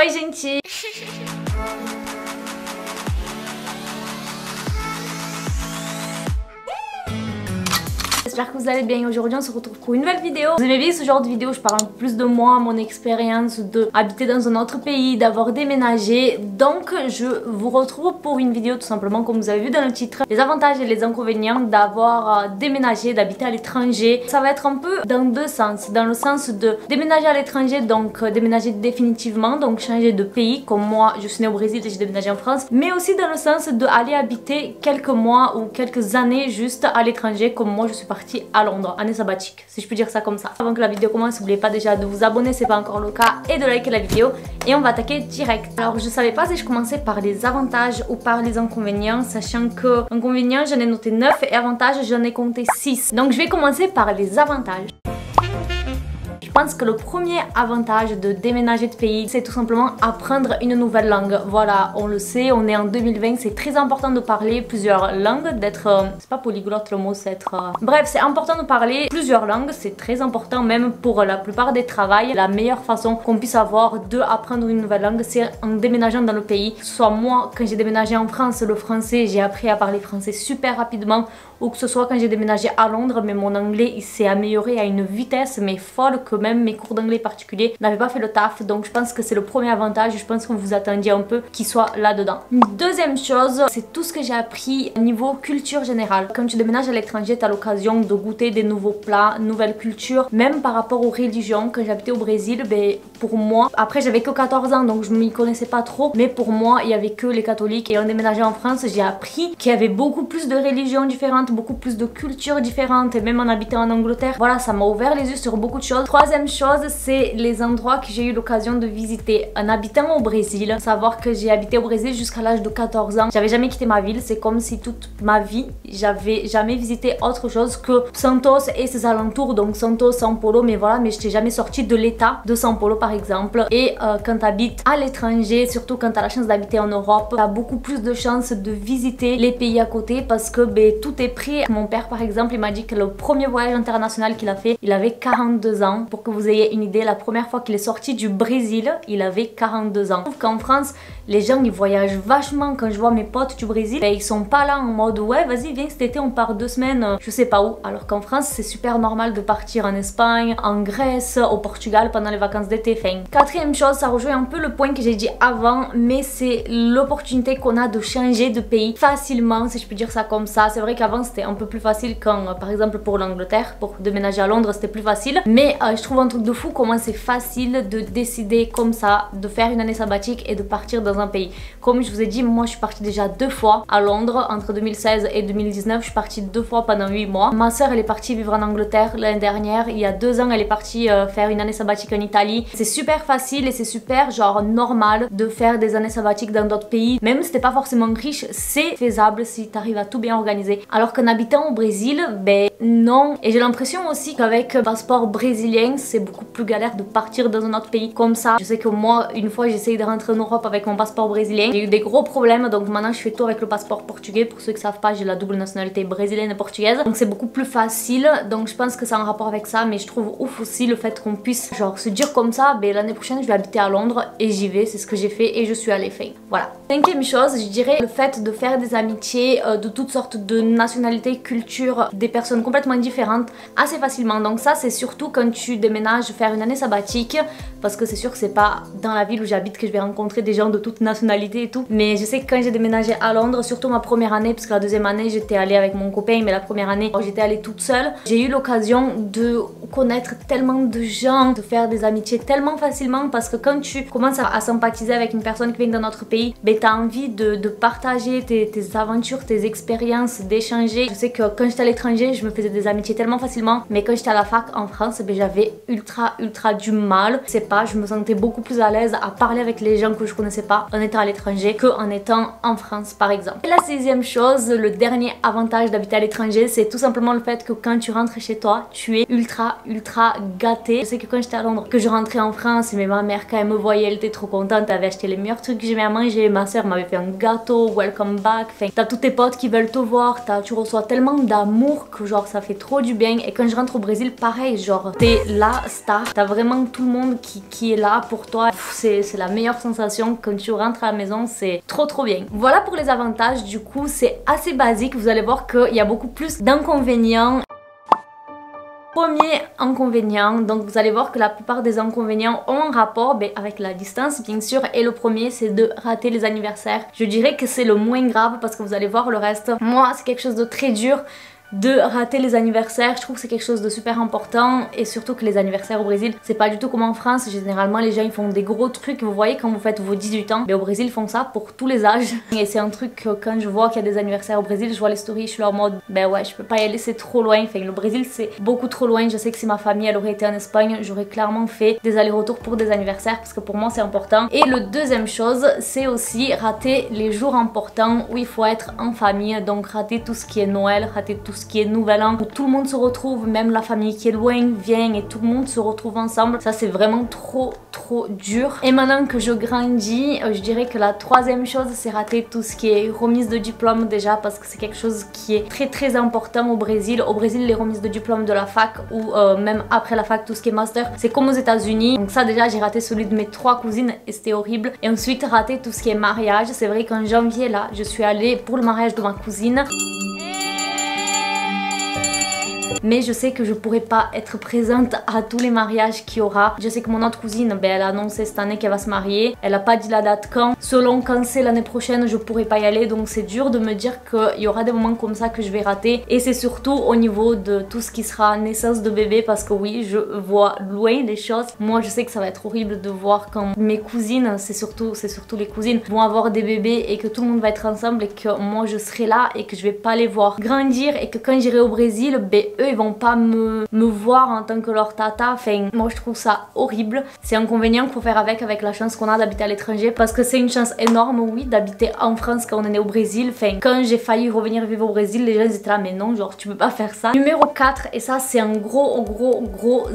Oi, gente! J'espère que vous allez bien. Aujourd'hui on se retrouve pour une nouvelle vidéo. Vous aimez bien ce genre de vidéo, je parle un peu plus de moi, mon expérience de habiter dans un autre pays, d'avoir déménagé. Donc je vous retrouve pour une vidéo tout simplement comme vous avez vu dans le titre, les avantages et les inconvénients d'avoir déménagé, d'habiter à l'étranger. Ça va être un peu dans deux sens. Dans le sens de déménager à l'étranger, donc déménager définitivement, donc changer de pays, comme moi je suis née au Brésil et j'ai déménagé en France. Mais aussi dans le sens d'aller habiter quelques mois ou quelques années juste à l'étranger, comme moi je suis partie à Londres, année sabbatique, si je peux dire ça comme ça. Avant que la vidéo commence, n'oubliez pas déjà de vous abonner si c'est pas encore le cas et de liker la vidéo et on va attaquer direct. Alors je savais pas si je commençais par les avantages ou par les inconvénients, sachant que inconvénients j'en ai noté 9 et avantages j'en ai compté 6. Donc je vais commencer par les avantages. Je pense que le premier avantage de déménager de pays, c'est tout simplement apprendre une nouvelle langue. Voilà, on le sait, on est en 2020, c'est très important de parler plusieurs langues, d'être... c'est pas polyglotte le mot, c'est être... Bref, c'est important de parler plusieurs langues, c'est très important même pour la plupart des travails. La meilleure façon qu'on puisse avoir de apprendre une nouvelle langue, c'est en déménageant dans le pays. Que ce soit moi, quand j'ai déménagé en France, le français, j'ai appris à parler français super rapidement, ou que ce soit quand j'ai déménagé à Londres, mais mon anglais il s'est amélioré à une vitesse mais folle que même mes cours d'anglais particuliers n'avaient pas fait le taf. Donc je pense que c'est le premier avantage, je pense que vous attendiez un peu qu'il soit là-dedans. Deuxième chose, c'est tout ce que j'ai appris niveau culture générale. Quand tu déménages à l'étranger, tu as l'occasion de goûter des nouveaux plats, nouvelles cultures, même par rapport aux religions. Quand j'habitais au Brésil, ben, pour moi, après j'avais que 14 ans donc je ne m'y connaissais pas trop, mais pour moi il y avait que les catholiques. Et en déménageant en France, j'ai appris qu'il y avait beaucoup plus de religions différentes, beaucoup plus de cultures différentes, et même en habitant en Angleterre, voilà, ça m'a ouvert les yeux sur beaucoup de choses. Troisième chose, c'est les endroits que j'ai eu l'occasion de visiter en habitant au Brésil. Savoir que j'ai habité au Brésil jusqu'à l'âge de 14 ans, j'avais jamais quitté ma ville, c'est comme si toute ma vie j'avais jamais visité autre chose que Santos et ses alentours, donc Santos, São Paulo, mais voilà, mais je n'étais jamais sortie de l'état de São Paulo par exemple. Et quand tu habites à l'étranger, surtout quand tu as la chance d'habiter en Europe, tu as beaucoup plus de chances de visiter les pays à côté parce que ben, tout est prêt. Mon père par exemple, il m'a dit que le premier voyage international qu'il a fait, il avait 42 ans. Pour que vous ayez une idée, la première fois qu'il est sorti du Brésil, il avait 42 ans. Je trouve qu'en France, les gens ils voyagent vachement. Quand je vois mes potes du Brésil, ben, ils sont pas là en mode ouais vas-y viens cet été on part 2 semaines je sais pas où. Alors qu'en France c'est super normal de partir en Espagne, en Grèce, au Portugal pendant les vacances d'été. Enfin, quatrième chose, ça rejoint un peu le point que j'ai dit avant, mais c'est l'opportunité qu'on a de changer de pays facilement, si je peux dire ça comme ça. C'est vrai qu'avant c'était un peu plus facile quand par exemple pour l'Angleterre, pour déménager à Londres c'était plus facile, mais je trouve un truc de fou comment c'est facile de décider comme ça, de faire une année sabbatique et de partir dans un pays. Comme je vous ai dit, moi je suis partie déjà 2 fois à Londres entre 2016 et 2019, je suis partie 2 fois pendant 8 mois. Ma soeur elle est partie vivre en Angleterre l'année dernière, il y a 2 ans elle est partie faire une année sabbatique en Italie. C'est super facile et c'est super genre normal de faire des années sabbatiques dans d'autres pays, même si t'es pas forcément riche, c'est faisable si t'arrives à tout bien organiser. Alors qu'en habitant au Brésil, ben non. Et j'ai l'impression aussi qu'avec passeport brésilien c'est beaucoup plus galère de partir dans un autre pays comme ça. Je sais que moi une fois j'ai essayé de rentrer en Europe avec mon passeport brésilien, j'ai eu des gros problèmes, donc maintenant je fais tout avec le passeport portugais. Pour ceux qui savent pas, j'ai la double nationalité brésilienne et portugaise, donc c'est beaucoup plus facile. Donc je pense que c'est en rapport avec ça, mais je trouve ouf aussi le fait qu'on puisse genre se dire comme ça, ben l'année prochaine je vais habiter à Londres et j'y vais. C'est ce que j'ai fait et je suis allée faire. Voilà. Cinquième chose, je dirais le fait de faire des amitiés de toutes sortes de nationalités, cultures, des personnes complètement différentes assez facilement. Donc ça c'est surtout quand tu déménages faire une année sabbatique, parce que c'est sûr que c'est pas dans la ville où j'habite que je vais rencontrer des gens de toutes nationalités et tout. Mais je sais que quand j'ai déménagé à Londres, surtout ma première année, parce que la deuxième année j'étais allée avec mon copain, mais la première année j'étais allée toute seule, j'ai eu l'occasion de connaître tellement de gens, de faire des amitiés tellement facilement, parce que quand tu commences à sympathiser avec une personne qui vient d'un autre pays, ben t'as envie de partager tes aventures, tes expériences, d'échanger. Je sais que quand j'étais à l'étranger je me faisais des amitiés tellement facilement, mais quand j'étais à la fac en France, ben j'avais ultra du mal. C'est pas, je me sentais beaucoup plus à l'aise à parler avec les gens que je connaissais pas en étant à l'étranger que en étant en France par exemple. Et la sixième chose, le dernier avantage d'habiter à l'étranger, c'est tout simplement le fait que quand tu rentres chez toi, tu es ultra gâté. Je sais que quand j'étais à Londres, que je rentrais en France, mais ma mère quand elle me voyait elle était trop contente, elle avait acheté les meilleurs trucs que j'aimais à manger, ma soeur m'avait fait un gâteau, welcome back, enfin, t'as tous tes potes qui veulent te voir, tu reçois tellement d'amour que genre ça fait trop du bien. Et quand je rentre au Brésil pareil, genre t'es la star, t'as vraiment tout le monde qui est là pour toi, c'est la meilleure sensation quand tu rentres à la maison, c'est trop bien. Voilà pour les avantages, du coup c'est assez basique, vous allez voir qu'il y a beaucoup plus d'inconvénients. Premier inconvénient, donc vous allez voir que la plupart des inconvénients ont un rapport avec la distance bien sûr, et le premier c'est de rater les anniversaires. Je dirais que c'est le moins grave parce que vous allez voir le reste. Moi c'est quelque chose de très dur de rater les anniversaires, je trouve que c'est quelque chose de super important, et surtout que les anniversaires au Brésil c'est pas du tout comme en France. Généralement les gens ils font des gros trucs, vous voyez quand vous faites vos 18 ans, mais au Brésil ils font ça pour tous les âges, et c'est un truc que quand je vois qu'il y a des anniversaires au Brésil, je vois les stories, je suis là en mode ben ouais je peux pas y aller, c'est trop loin, enfin le Brésil c'est beaucoup trop loin. Je sais que si ma famille elle aurait été en Espagne, j'aurais clairement fait des allers-retours pour des anniversaires parce que pour moi c'est important. Et le deuxième chose c'est aussi rater les jours importants où il faut être en famille, donc rater tout ce qui est Noël, rater tout ce qui est Nouvel An, où tout le monde se retrouve, même la famille qui est loin vient et tout le monde se retrouve ensemble. Ça c'est vraiment trop dur. Et maintenant que je grandis, je dirais que la troisième chose c'est rater tout ce qui est remise de diplôme, déjà parce que c'est quelque chose qui est très important au Brésil. Au Brésil les remises de diplôme de la fac ou même après la fac tout ce qui est master c'est comme aux États-Unis. Donc ça déjà j'ai raté celui de mes 3 cousines et c'était horrible. Et ensuite rater tout ce qui est mariage. C'est vrai qu'en janvier là je suis allée pour le mariage de ma cousine, mais je sais que je pourrais pas être présente à tous les mariages qu'il y aura. Je sais que mon autre cousine, ben, elle a annoncé cette année qu'elle va se marier. Elle a pas dit la date quand. Selon quand c'est l'année prochaine, je pourrais pas y aller. Donc c'est dur de me dire qu'il y aura des moments comme ça que je vais rater. Et c'est surtout au niveau de tout ce qui sera naissance de bébé, parce que oui, je vois loin les choses. Moi je sais que ça va être horrible de voir quand mes cousines, c'est surtout les cousines, vont avoir des bébés et que tout le monde va être ensemble et que moi je serai là et que je vais pas les voir grandir, et que quand j'irai au Brésil, ben eux ils vont pas me voir en tant que leur tata. Enfin moi je trouve ça horrible. C'est un inconvénient qu'il faut faire avec la chance qu'on a d'habiter à l'étranger, parce que c'est une chance énorme oui d'habiter en France quand on est né au Brésil. Enfin quand j'ai failli revenir vivre au Brésil, les gens ils étaient là mais non, genre tu peux pas faire ça. Numéro 4, et ça c'est un gros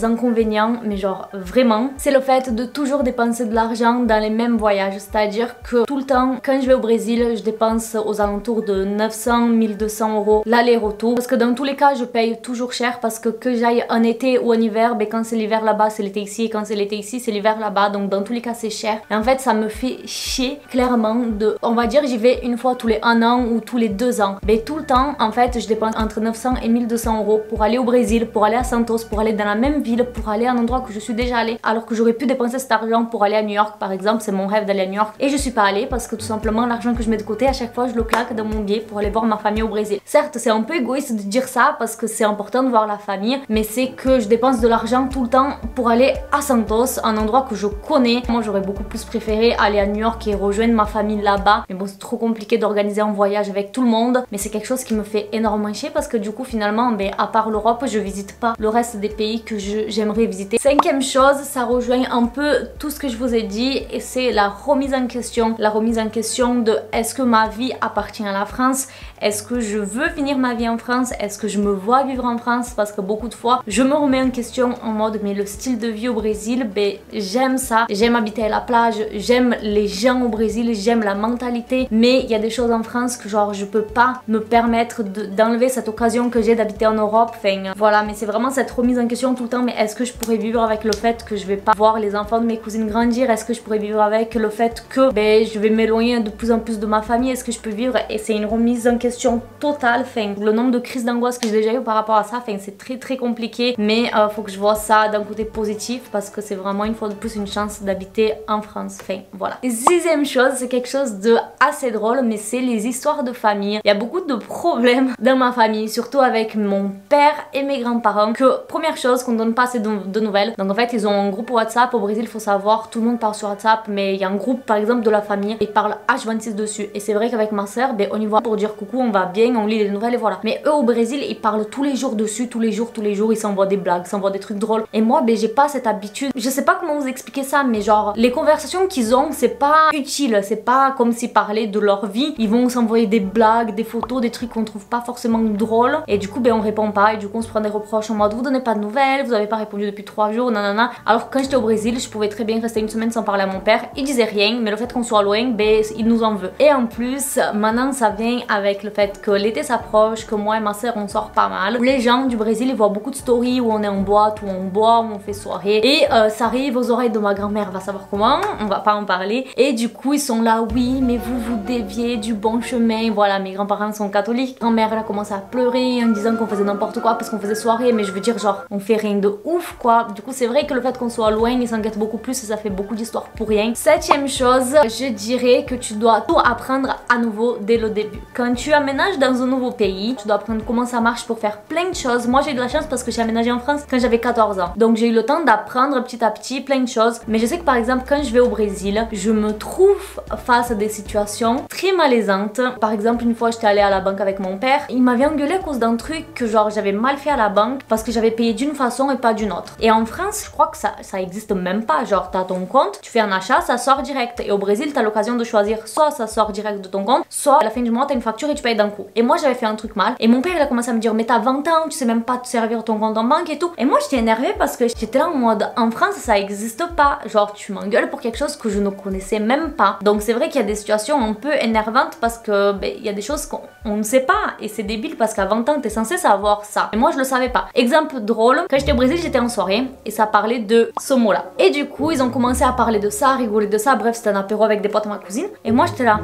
inconvénient, mais genre vraiment, c'est le fait de toujours dépenser de l'argent dans les mêmes voyages. C'est-à-dire que tout le temps quand je vais au Brésil je dépense aux alentours de 900-1200 euros l'aller-retour, parce que dans tous les cas je paye toujours cher, parce que j'aille en été ou en hiver, ben quand c'est l'hiver là-bas c'est l'été ici, et quand c'est l'été ici c'est l'hiver là-bas, donc dans tous les cas c'est cher. Et en fait ça me fait chier clairement on va dire j'y vais une fois tous les 1 an ou tous les 2 ans, mais tout le temps en fait je dépense entre 900 et 1200 euros pour aller au Brésil, pour aller à Santos, pour aller dans la même ville, pour aller à un endroit que je suis déjà allée, alors que j'aurais pu dépenser cet argent pour aller à New York par exemple. C'est mon rêve d'aller à New York et je suis pas allée parce que tout simplement l'argent que je mets de côté à chaque fois je le claque dans mon billet pour aller voir ma famille au Brésil. Certes c'est un peu égoïste de dire ça parce que c'est important de voir la famille, mais c'est que je dépense de l'argent tout le temps pour aller à Santos, un endroit que je connais. Moi j'aurais beaucoup plus préféré aller à New York et rejoindre ma famille là-bas, mais bon c'est trop compliqué d'organiser un voyage avec tout le monde. Mais c'est quelque chose qui me fait énormément chier parce que du coup finalement ben, à part l'Europe je visite pas le reste des pays que j'aimerais visiter. Cinquième chose, ça rejoint un peu tout ce que je vous ai dit, et c'est la remise en question. La remise en question de est-ce que ma vie appartient à la France, est-ce que je veux finir ma vie en France, est-ce que je me vois vivre en France, parce que beaucoup de fois je me remets en question en mode mais le style de vie au Brésil, ben j'aime ça, j'aime habiter à la plage, j'aime les gens au Brésil, j'aime la mentalité, mais il y a des choses en France que genre je peux pas me permettre d'enlever cette occasion que j'ai d'habiter en Europe. Enfin voilà, mais c'est vraiment cette remise en question tout le temps. Mais est-ce que je pourrais vivre avec le fait que je vais pas voir les enfants de mes cousines grandir? Est-ce que je pourrais vivre avec le fait que ben, je vais m'éloigner de plus en plus de ma famille? Est-ce que je peux vivre? Et c'est une remise en question totale. Enfin, le nombre de crises d'angoisse que j'ai déjà eu par rapport à ça, enfin, c'est très compliqué. Mais faut que je vois ça d'un côté positif, parce que c'est vraiment une fois de plus une chance d'habiter en France. Enfin voilà. Et sixième chose, c'est quelque chose de assez drôle, mais c'est les histoires de famille. Il y a beaucoup de problèmes dans ma famille, surtout avec mon père et mes grands-parents. Que première chose, qu'on donne pas assez de nouvelles. Donc en fait ils ont un groupe WhatsApp au Brésil, il faut savoir, tout le monde parle sur WhatsApp, mais il y a un groupe par exemple de la famille, ils parlent H26 dessus. Et c'est vrai qu'avec ma soeur, ben, on y voit pour dire coucou, on va bien, on lit les nouvelles et voilà. Mais eux au Brésil ils parlent tous les jours dessus tous les jours, ils s'envoient des blagues, s'envoient des trucs drôles. Et moi, ben j'ai pas cette habitude. Je sais pas comment vous expliquer ça, mais genre les conversations qu'ils ont, c'est pas utile, c'est pas comme s'ils parlaient de leur vie. Ils vont s'envoyer des blagues, des photos, des trucs qu'on trouve pas forcément drôles. Et du coup, ben on répond pas et du coup on se prend des reproches en mode vous donnez pas de nouvelles, vous avez pas répondu depuis 3 jours, nanana. Alors quand j'étais au Brésil, je pouvais très bien rester une semaine sans parler à mon père. Il disait rien, mais le fait qu'on soit loin, ben il nous en veut. Et en plus, maintenant ça vient avec le fait que l'été s'approche, que moi et ma soeur on sort pas mal. Les gens du Brésil ils voient beaucoup de stories où on est en boîte, où on boit, où on fait soirée. Et ça arrive aux oreilles de ma grand-mère, va savoir comment, on va pas en parler. Et du coup ils sont là, oui mais vous déviez du bon chemin. Voilà, mes grands-parents sont catholiques. Grand-mère elle a commencé à pleurer en disant qu'on faisait n'importe quoi parce qu'on faisait soirée. Mais je veux dire genre on fait rien de ouf quoi. Du coup c'est vrai que le fait qu'on soit loin ils s'inquiètent beaucoup plus et ça fait beaucoup d'histoires pour rien. Septième chose, je dirais que tu dois tout apprendre à nouveau dès le début. Quand tu aménages dans un nouveau pays, tu dois apprendre comment ça marche pour faire plein de choses. Moi j'ai eu de la chance parce que j'ai aménagé en France quand j'avais 14 ans. Donc j'ai eu le temps d'apprendre petit à petit plein de choses. Mais je sais que par exemple quand je vais au Brésil, je me trouve face à des situations très malaisantes. Par exemple une fois j'étais allée à la banque avec mon père. Il m'avait engueulé à cause d'un truc que genre j'avais mal fait à la banque parce que j'avais payé d'une façon et pas d'une autre. Et en France je crois que ça existe même pas. Genre t'as ton compte, tu fais un achat, ça sort direct. Et au Brésil t'as l'occasion de choisir soit ça sort direct de ton compte, soit à la fin du mois t'as une facture et tu payes d'un coup. Et moi j'avais fait un truc mal et mon père il a commencé à me dire mais t'as 20 ans, tu sais même pas te servir ton compte en banque et tout. Et moi j'étais énervée parce que j'étais là en mode en France ça existe pas. Genre tu m'engueules pour quelque chose que je ne connaissais même pas. Donc c'est vrai qu'il y a des situations un peu énervantes parce que ben, il y a des choses qu'on ne sait pas et c'est débile parce qu'à 20 ans t'es censé savoir ça. Et moi je le savais pas. Exemple drôle, quand j'étais au Brésil j'étais en soirée et ça parlait de ce mot là. Et du coup ils ont commencé à parler de ça, rigoler de ça, bref c'était un apéro avec des potes de ma cousine. Et moi j'étais là.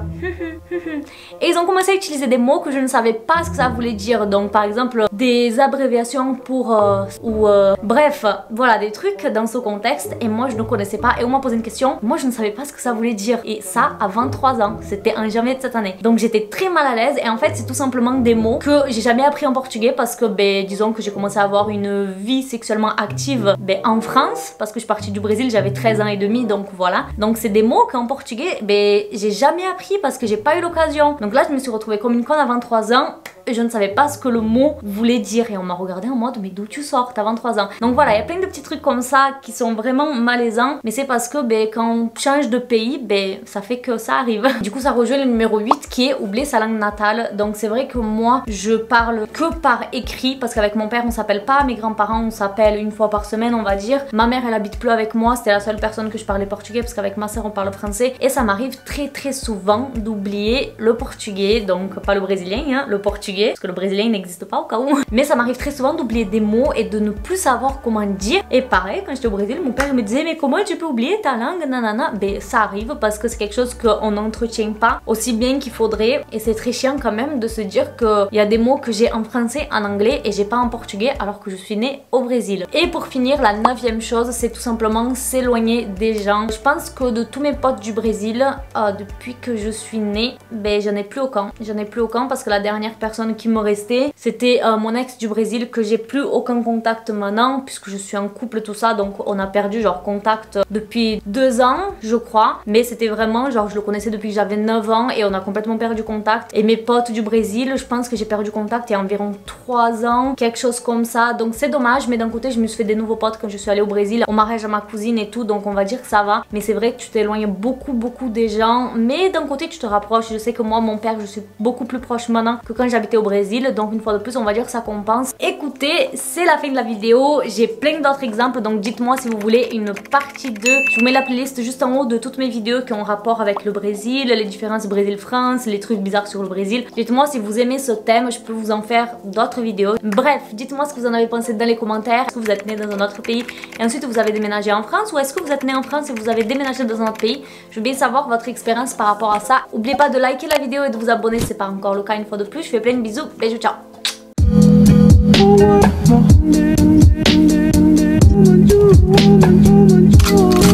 Et ils ont commencé à utiliser des mots que je ne savais pas ce que ça voulait dire. Donc par exemple des abréviations pour bref, voilà des trucs dans ce contexte et moi je ne connaissais pas et on m'a posé une question, moi je ne savais pas ce que ça voulait dire et ça à 23 ans, c'était en janvier de cette année. Donc j'étais très mal à l'aise et en fait c'est tout simplement des mots que j'ai jamais appris en portugais parce que ben disons que j'ai commencé à avoir une vie sexuellement active ben, en France parce que je suis partie du Brésil, j'avais 13 ans et demi donc voilà. Donc c'est des mots qu'en portugais ben j'ai jamais appris parce que j'ai pas eu l'occasion. Donc là je me suis retrouvée comme une conne à 23 ans. Je ne savais pas ce que le mot voulait dire et on m'a regardé en mode mais d'où tu sors, t'as 23 ans. Donc voilà, il y a plein de petits trucs comme ça qui sont vraiment malaisants, mais c'est parce que ben, quand on change de pays, ben, ça fait que ça arrive. Du coup ça rejoint le numéro 8 qui est oublier sa langue natale. Donc c'est vrai que moi je parle que par écrit parce qu'avec mon père on s'appelle pas, mes grands-parents on s'appelle une fois par semaine on va dire. Ma mère elle habite plus avec moi, c'était la seule personne que je parlais portugais parce qu'avec ma soeur on parle français et ça m'arrive très souvent d'oublier le portugais, donc pas le brésilien, hein, le portugais parce que le brésilien n'existe pas au cas où. Mais ça m'arrive très souvent d'oublier des mots et de ne plus savoir comment dire. Et pareil, quand j'étais au Brésil, mon père me disait mais comment tu peux oublier ta langue, nanana. Ben ça arrive parce que c'est quelque chose qu'on n'entretient pas aussi bien qu'il faudrait. Et c'est très chiant quand même de se dire qu'il y a des mots que j'ai en français, en anglais et j'ai pas en portugais alors que je suis née au Brésil. Et pour finir, la 9e chose, c'est tout simplement s'éloigner des gens. Je pense que de tous mes potes du Brésil, depuis que je suis née, ben j'en ai plus aucun. J'en ai plus aucun parce que la dernière personne qui me restait c'était mon ex du Brésil que j'ai plus aucun contact maintenant puisque je suis en couple tout ça, donc on a perdu genre contact depuis 2 ans je crois, mais c'était vraiment genre je le connaissais depuis que j'avais 9 ans et on a complètement perdu contact. Et mes potes du Brésil, je pense que j'ai perdu contact il y a environ 3 ans, quelque chose comme ça, donc c'est dommage. Mais d'un côté je me suis fait des nouveaux potes quand je suis allée au Brésil, au mariage à ma cousine et tout, donc on va dire que ça va. Mais c'est vrai que tu t'éloignes beaucoup des gens, mais d'un côté tu te rapproches. Je sais que moi mon père je suis beaucoup plus proche maintenant que quand j'habitais au Brésil, donc une fois de plus on va dire que ça compense. Écoutez, c'est la fin de la vidéo, j'ai plein d'autres exemples, donc dites-moi si vous voulez une partie 2. Je vous mets la playlist juste en haut de toutes mes vidéos qui ont rapport avec le Brésil, les différences Brésil-France, les trucs bizarres sur le Brésil. Dites-moi si vous aimez ce thème, je peux vous en faire d'autres vidéos. Bref, dites-moi ce que vous en avez pensé dans les commentaires. Est-ce que vous êtes né dans un autre pays et ensuite vous avez déménagé en France, ou est-ce que vous êtes né en France et vous avez déménagé dans un autre pays? Je veux bien savoir votre expérience par rapport à ça. N'oubliez pas de liker la vidéo et de vous abonner si c'est pas encore le cas une fois de plus. Je fais plein de bisous, bisous, ciao.